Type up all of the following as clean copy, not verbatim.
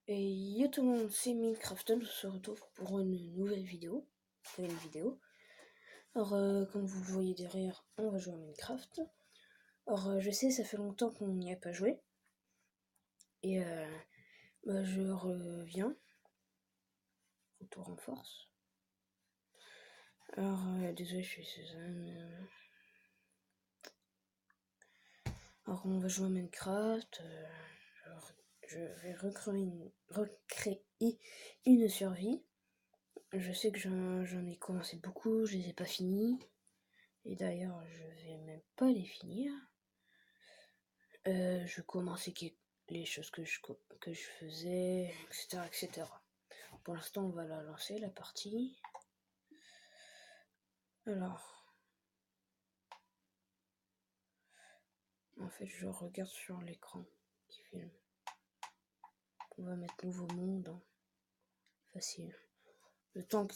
Et yo tout le monde, c'est Minecraft, on se retrouve pour une nouvelle vidéo. Alors, comme vous le voyez derrière, on va jouer à Minecraft. Alors, je sais, ça fait longtemps qu'on n'y a pas joué. Et je reviens. Retour en force. Alors, désolé, je suis Suzanne. Alors, on va jouer à Minecraft. Je vais recréer une survie. Je sais que j'en ai commencé beaucoup, je les ai pas finis. Et d'ailleurs, je vais même pas les finir. Je commençais les choses que je faisais, etc., etc. Pour l'instant, on va la lancer, la partie. Alors, en fait, je regarde sur l'écran qui filme. On va mettre nouveau monde, hein. Facile. Le temps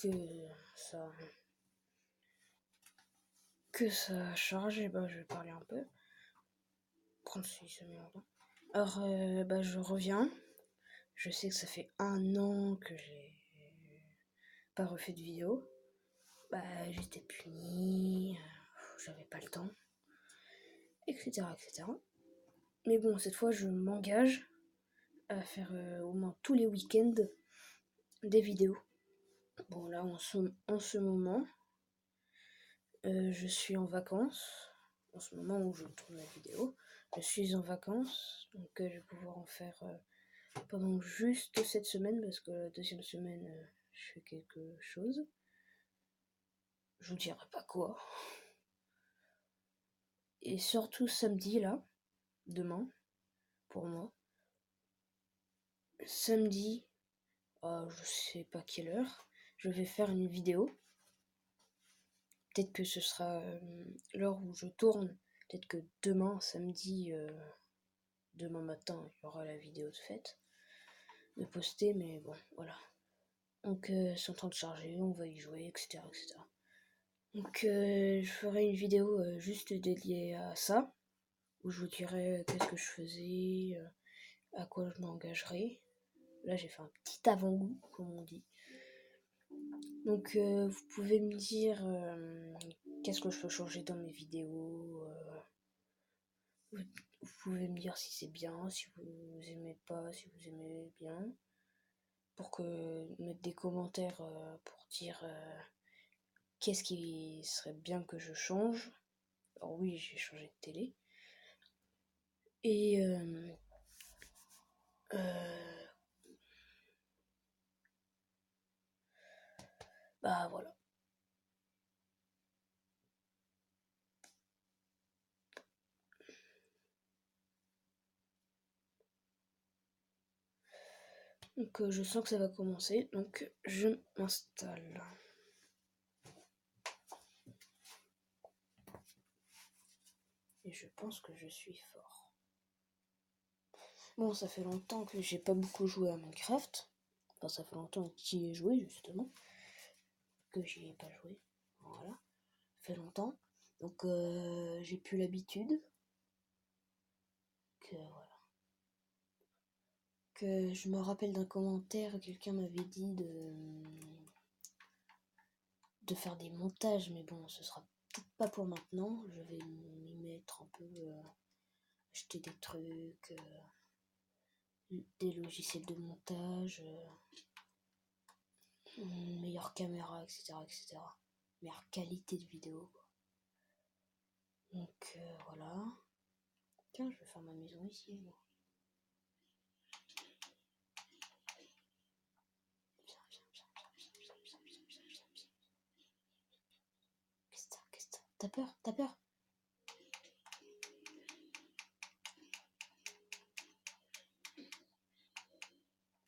que ça charge, et je vais parler un peu. 36 secondes. Alors, je reviens. Je sais que ça fait 1 an que j'ai pas refait de vidéo. J'étais punie, j'avais pas le temps, etc., etc. Mais bon, cette fois, je m'engage à faire au moins tous les week-ends des vidéos. Bon, là, en ce moment, je suis en vacances. En ce moment où je tourne la vidéo, je suis en vacances, donc je vais pouvoir en faire pendant juste cette semaine, parce que la deuxième semaine, je fais quelque chose. Je vous dirai pas quoi. Et surtout samedi, là, demain, pour moi. Samedi, je sais pas quelle heure, je vais faire une vidéo. Peut-être que ce sera l'heure où je tourne. Peut-être que demain, samedi, demain matin, il y aura la vidéo de fête. De poster, mais bon, voilà. Donc, c'est en train de charger, on va y jouer, etc., etc. Donc, je ferai une vidéo juste dédiée à ça, où je vous dirai qu'est-ce que je faisais, à quoi je m'engagerai. Là, j'ai fait un petit avant-goût, comme on dit. Donc, vous pouvez me dire qu'est-ce que je peux changer dans mes vidéos. Vous pouvez me dire si c'est bien, si vous aimez pas, si vous aimez bien. Pour mettre des commentaires pour dire qu'est-ce qui serait bien que je change. Alors oui, j'ai changé de télé. Et voilà. Donc je sens que ça va commencer, donc je m'installe. Et je pense que je suis fort. Bon, ça fait longtemps que j'ai pas beaucoup joué à Minecraft. Enfin, ça fait longtemps que j'y ai joué, justement. Que j'y ai pas joué. Voilà. Ça fait longtemps. Donc, j'ai plus l'habitude. Que voilà. Que je me rappelle d'un commentaire, quelqu'un m'avait dit de faire des montages, mais bon, ce sera peut-être pas pour maintenant. Je vais m'y mettre un peu, acheter des trucs, des logiciels de montage, une meilleure caméra, etc., etc. Meilleure qualité de vidéo, quoi. Donc voilà. Tiens, je vais faire ma maison ici, moi. Qu'est-ce que t'as peur? T'as peur?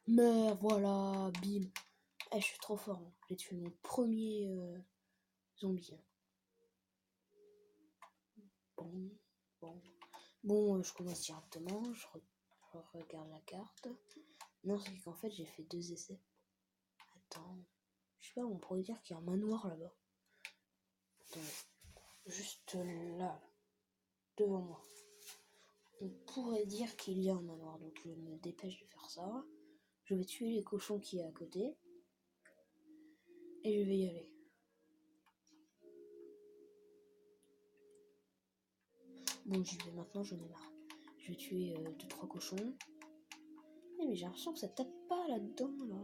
Mais voilà, bim. Je suis trop fort, hein. J'ai tué mon premier zombie, hein. Bon, je commence directement, je regarde la carte. Non, c'est qu'en fait, j'ai fait 2 essais. Attends, je sais pas, on pourrait dire qu'il y a un manoir là-bas. Attends, juste là, devant moi. On pourrait dire qu'il y a un manoir, donc je me dépêche de faire ça. Je vais tuer les cochons qui est à côté. Et je vais y aller. Bon, j'y vais maintenant, j'en ai marre. Je vais tuer 2-3 cochons. Mais j'ai l'impression que ça tape pas là-dedans, là.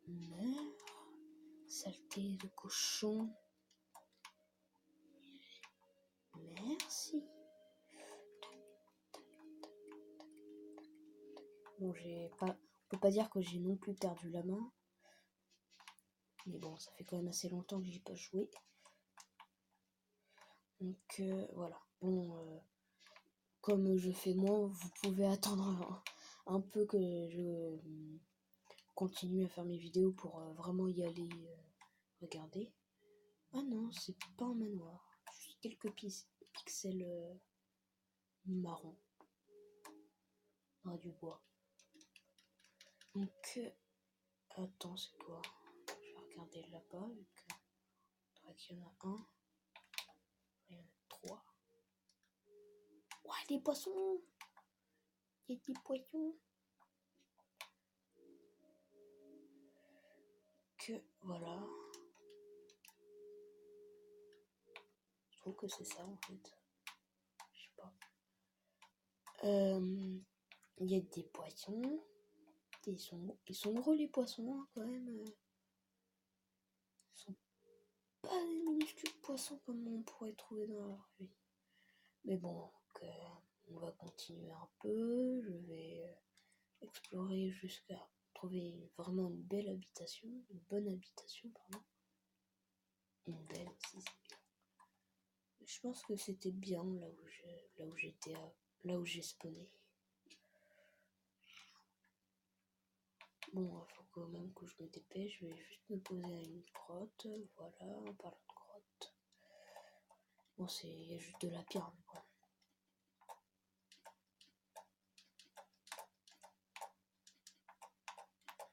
Meurs. Saleté de cochon. Merci. Bon, on peut pas dire que j'ai non plus perdu la main. Mais bon, ça fait quand même assez longtemps que j'y ai pas joué. Donc voilà. Bon, comme je fais moins, vous pouvez attendre un peu que je continue à faire mes vidéos pour vraiment y aller regarder. Ah non, c'est pas un manoir. Juste quelques pixels marron. Du bois. Donc, attends, c'est quoi? Je vais regarder là-bas, vu qu'il y en a un. Il y en a 3. Ouais, des poissons! Il y a des poissons! Que voilà. Je trouve que c'est ça en fait. Je sais pas. Il y a des poissons. Ils sont gros les poissons hein, quand même. Ils sont pas des minuscules poissons comme on pourrait trouver dans la rue. Mais bon, on va continuer un peu. Je vais explorer jusqu'à trouver vraiment une belle habitation. Une bonne habitation, pardon. Une belle aussi, c'est bien. Je pense que c'était bien là où j'ai spawné. Bon, il faut quand même que je me dépêche. Je vais juste me poser à une grotte. Voilà, en parlant de grotte. Bon, il y a juste de la pierre, mais bon.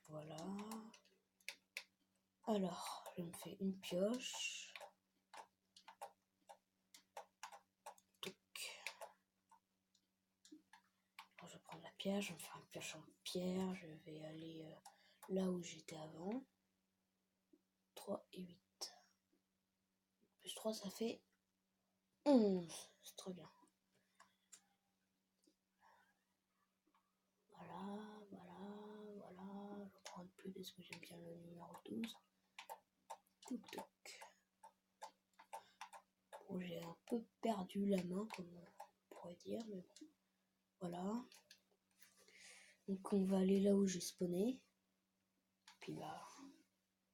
Voilà. Alors, je me fais une pioche. Alors, je vais prendre la pierre, je vais me faire une pioche en pierre. Je vais aller là où j'étais avant. 3 et 8. Plus 3, ça fait 11. C'est très bien. Voilà. Je prends un peu parce que j'aime bien le numéro 12. Touc touc. Bon, j'ai un peu perdu la main, comme on pourrait dire, mais bon. Voilà. Donc on va aller là où j'ai spawné. Puis bah,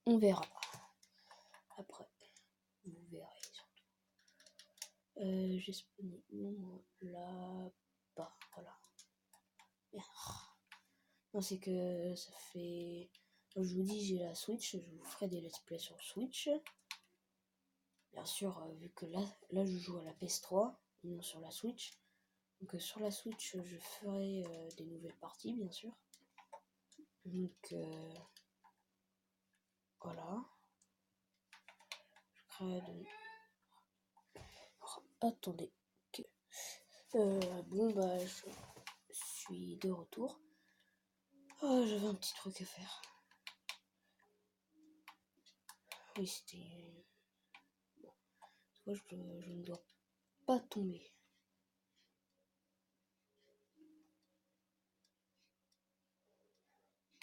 on verra. Après, vous verrez surtout. J'ai spawné là-bas. Voilà. Merde. Non, c'est que ça fait... Comme je vous dis, j'ai la Switch. Je vous ferai des let's play sur Switch. Bien sûr, vu que là je joue à la PS3 et non sur la Switch. Donc sur la Switch, je ferai des nouvelles parties, bien sûr. Donc voilà. Je crée de... Oh, attendez. Bon bah je suis de retour. Oh, j'avais un petit truc à faire. Oui, c'était... Bon. Je ne dois pas tomber.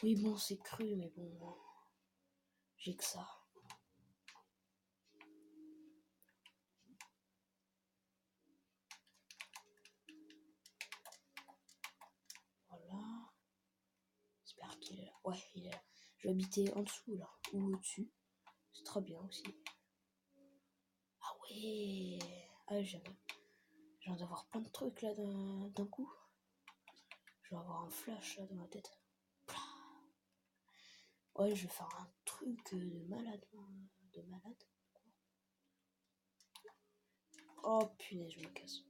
Oui, bon, c'est cru, mais bon, j'ai que ça. Voilà. J'espère qu'il est là. Ouais, il est là. Je vais habiter en dessous, là, ou au-dessus. C'est très bien aussi. Ah ouais. Ah, je viens d'avoir plein de trucs, là, d'un coup. Je vais avoir un flash, là, dans ma tête. Ouais, je vais faire un truc de malade. De malade. Oh punaise, je me casse.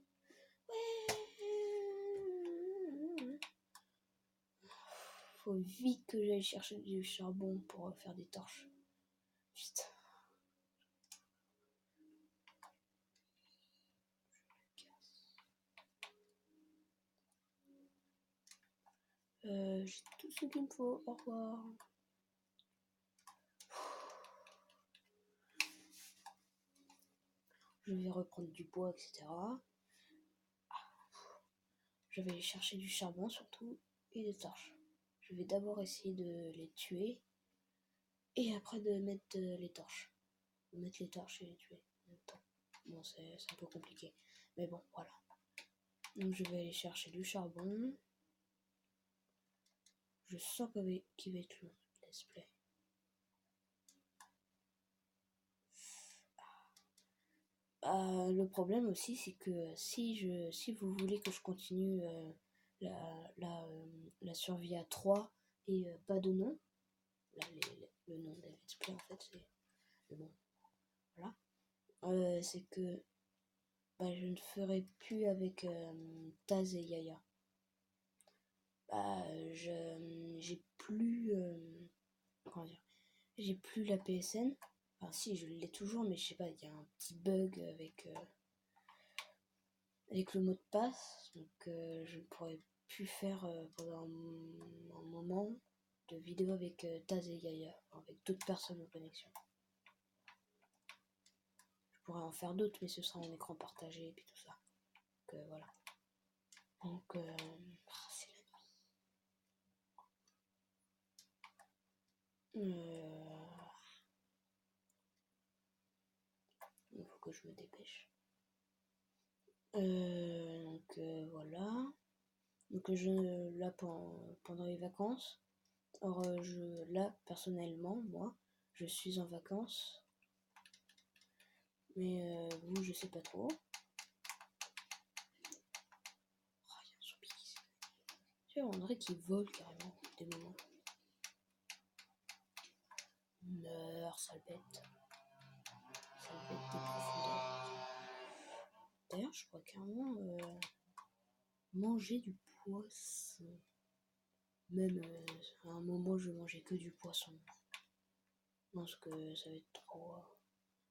Ouais. Faut vite que j'aille chercher du charbon pour faire des torches. Vite. J'ai tout ce qu'il me faut. Au revoir. Je vais reprendre du bois, etc. Je vais aller chercher du charbon surtout et des torches. Je vais d'abord essayer de les tuer et après de mettre les torches. De mettre les torches et les tuer en même temps. Bon, c'est un peu compliqué. Mais bon, voilà. Donc je vais aller chercher du charbon. Je sens qu'il va être long, le display. Le problème aussi, c'est que si vous voulez que je continue la survie à 3 et pas de nom, là, le nom des let's play en fait, c'est. Mais bon, voilà. C'est que je ne ferai plus avec Taz et Yaya. J'ai plus. Comment dire? J'ai plus la PSN. Enfin, si, je l'ai toujours, mais je sais pas, il y a un petit bug avec le mot de passe, donc je ne pourrais plus faire pendant un moment de vidéo avec Taz et Yaya, enfin, avec d'autres personnes en connexion. Je pourrais en faire d'autres, mais ce sera en écran partagé et puis tout ça. Donc voilà. Donc c'est la nuit. Il faut que je me dépêche. Donc voilà. Donc là pendant les vacances. Or là personnellement moi je suis en vacances, mais vous je sais pas trop. Oh, y a un zombie qui s'est... Tu vois, on dirait qu'il vole carrément des moments. Meurs, sale bête. Sale bête des profondeurs. D'ailleurs je crois carrément manger du poisson. Même à un moment je mangeais que du poisson. Parce que ça va être trop.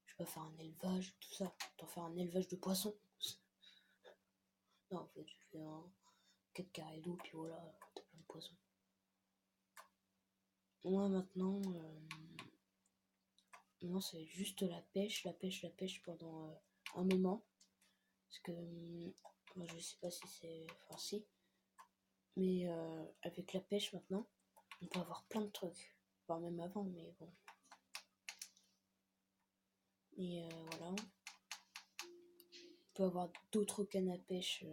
Je vais pas faire un élevage, tout ça. T'en faire un élevage de poissons. Non, en fait, tu fais un 4 carrés d'eau, puis voilà, t'as plein de poissons. Moi maintenant, c'est juste la pêche pendant un moment. Parce que moi, je sais pas si c'est. Enfin, si. Mais avec la pêche maintenant, on peut avoir plein de trucs. Enfin, même avant, mais bon. Et voilà. On peut avoir d'autres cannes à pêche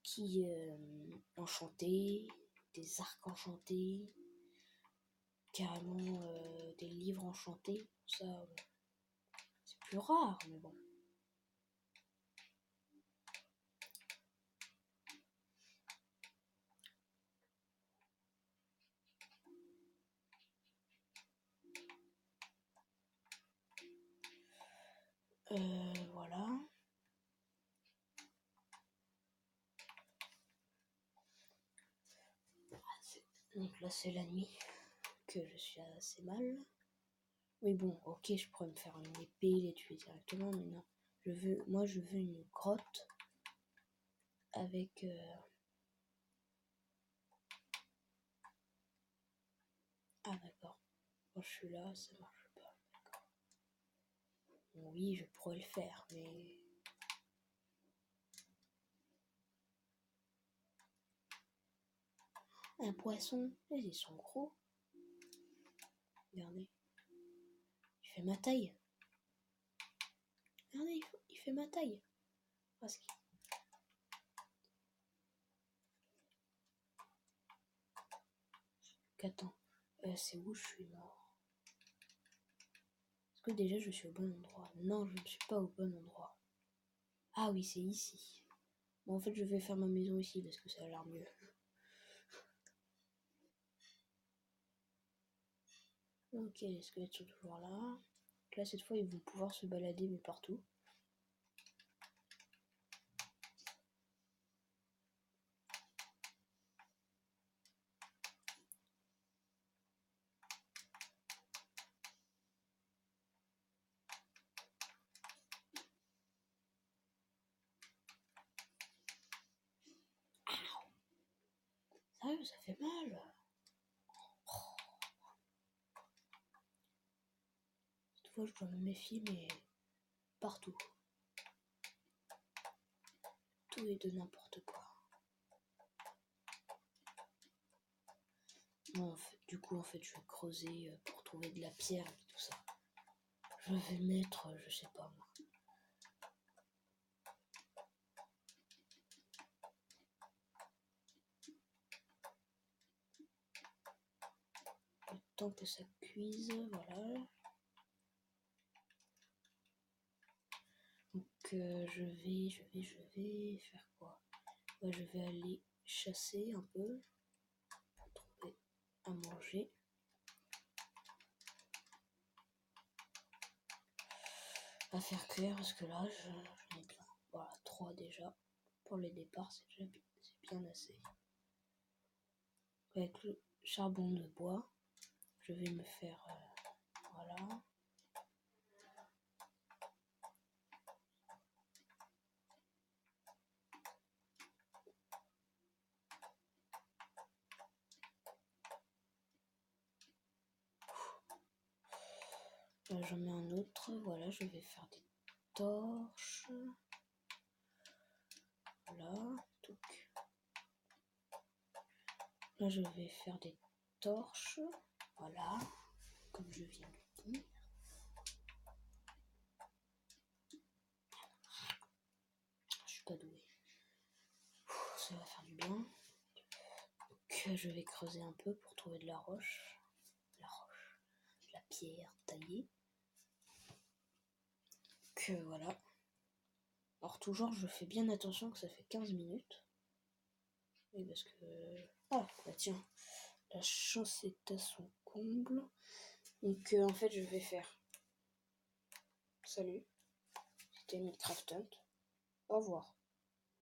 qui enchantés, des arcs enchantés, carrément des livres enchantés. Ça, c'est plus rare, mais bon. Voilà. Donc là, c'est la nuit que je suis assez mal. Oui, bon, ok, je pourrais me faire une épée, les tuer directement, mais non. Moi, je veux une grotte avec. Ah, d'accord. Quand je suis là, ça marche pas. D'accord. Bon, oui, je pourrais le faire, mais. Un poisson, ils sont gros. Regardez. Il fait ma taille. Regardez, il fait ma taille. Parce qu'attends, c'est où je suis mort? Est-ce que déjà je suis au bon endroit? Non, je ne suis pas au bon endroit. Ah oui, c'est ici. Bon, en fait, je vais faire ma maison ici parce que ça a l'air mieux. Ok, les squelettes sont toujours là. Donc là, cette fois, ils vont pouvoir se balader, mais partout. ça fait mal. Cette fois, je dois me méfier, mais partout. Tout est de n'importe quoi. Bon, du coup, je vais creuser pour trouver de la pierre et tout ça. Je vais mettre, je sais pas moi. Le temps que ça cuise, voilà. Donc je vais faire quoi? Je vais aller chasser un peu pour trouver à manger. À faire cuire parce que là j'en ai plein. Voilà, 3 déjà. Pour les départs, c'est bien assez. Avec le charbon de bois, je vais me faire voilà. J'en mets un autre, voilà, je vais faire des torches. Voilà, donc là je vais faire des torches, voilà, comme je viens de dire. Je suis pas douée. Ça va faire du bien. Donc je vais creuser un peu pour trouver de la roche. De la pierre taillée. Que voilà. Alors toujours je fais bien attention que ça fait 15 minutes. Et parce que... Ah bah tiens, la chance est à son comble. Donc en fait je vais faire... Salut, c'était Minecraft Hunt. Au revoir.